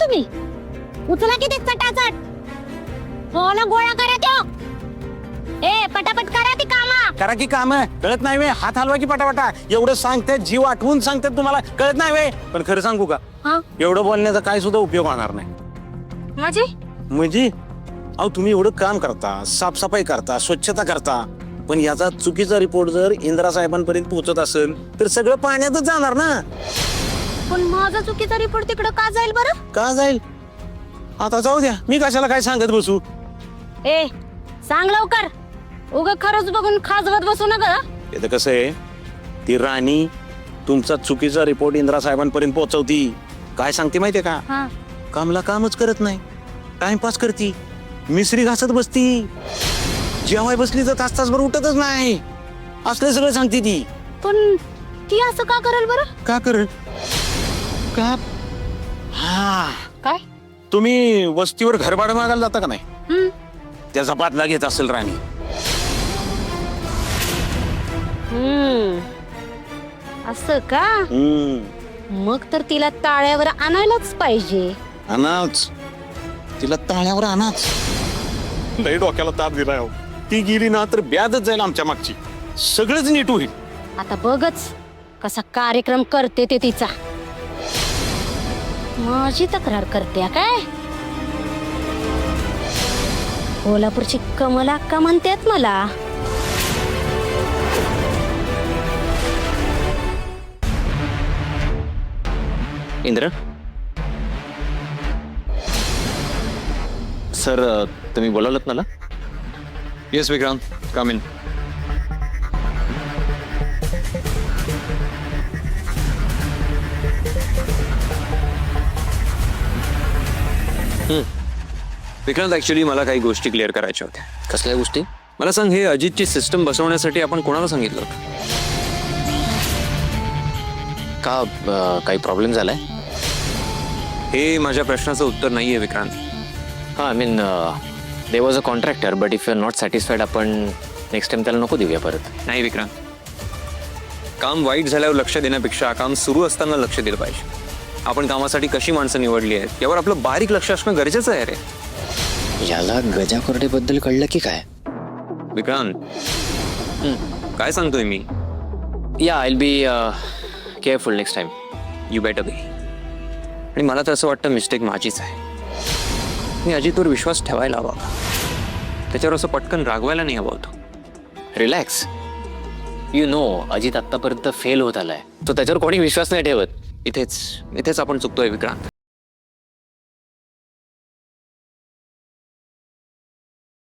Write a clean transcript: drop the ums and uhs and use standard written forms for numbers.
तुम्ही? उचला की ते चटाचट. होला गोळा करा त्यो. ए पटापट करा ती कामा. करा की काम कळत नाही वे, हात हलवा की पटापटा. एवढं सांगते, जीव आठवून सांगते तुम्हाला, कळत नाही वे. पण खरं सांगू का, हा एवढं बोलण्याचा काय सुद्धा उपयोग होणार नाही. म्हणजे अहो तुम्ही एवढं काम करता, साफसफाई करता, स्वच्छता करता, पण याचा चुकीचा रिपोर्ट जर इंदिरा साहेबांपर्यंत पोहोचत असेल तर सगळं पाण्यातच जाणार ना. पण माझा चुकीचा रिपोर्ट तिकडं का जाईल बरं? का जाईल? आता जाऊ द्या, मी कशाला काय सांगत बसू. ए सांग लवकर. उग खरंच बघून खाजवत बसू नका. इथं कसं आहे, ती राणी तुमचा चुकीचा रिपोर्ट इंदिरा साहेबांपर्यंत पोहोचवती. काय सांगते माहितीये का, हा कामला कामच करत नाही, टाइमपास करती, मिसरी घासत बसती, जेवाय बसली तर तास तासभर उठतच नाही, असले सगळं सांगते ती. पण ती असं का करेल बरं? का कर का हा काय? तुम्ही वस्तीवर घर भाडं मागायला जाता का नाही, हम्म त्याचा बातला घेत असेल राणी. असं का? मग तर तिला ताळ्यावर आणायलाच पाहिजे. अनाच तिला ताळ्यावर अनाच. लय डोक्याला ताप दिलाय. ती गेली ना तर ब्यादच जाईल आमच्या मागची, सगळंच नीट होईल. आता बघच कसा कार्यक्रम करते ते तिचा. माझी तक्रार करते काय? कोल्हापूरची कमला अक्का म्हणतात मला. इंद्र सर, तुम्ही बोलावलं मला? Yes Vikrant, come in. Vikrant, actually मला काही गोष्टी क्लिअर करायच्या होत्या. कसल्या गोष्टी? मला सांग, हे अजितची सिस्टम बसवण्यासाठी आपण कोणाला सांगितलं होतं? का काही प्रॉब्लेम झालाय? हे माझ्या प्रश्नाचं उत्तर नाहीये विक्रांत. हां, I mean they was a contractor, but if you are not satisfied आपण नेक्स्ट टाइम त्याला नको देऊया परत. नाही विक्रांत, काम वाईट झाल्यावर लक्ष देण्यापेक्षा काम सुरू असताना लक्ष दिलं पाहिजे. आपण कामासाठी कशी माणसं निवडली आहेत यावर आपलं बारीक लक्ष असणं गरजेचं आहे रे. याला गजा कोरडेबद्दल कळलं की काय? विक्रांत, काय सांगतोय मी? या I will be careful next time. You better be. आणि मला तर असं वाटतं मिस्टेक माझीच आहे. मी अजितवर विश्वास ठेवायला हवा, त्याच्यावर असं पटकन रागवायला नाही हवं होतं. रिलॅक्स. यू नो, अजित आत्तापर्यंत फेल होत आलाय, तो त्याच्यावर कोणी विश्वास नाही ठेवत. इथेच आपण चुकतोय विक्रांत.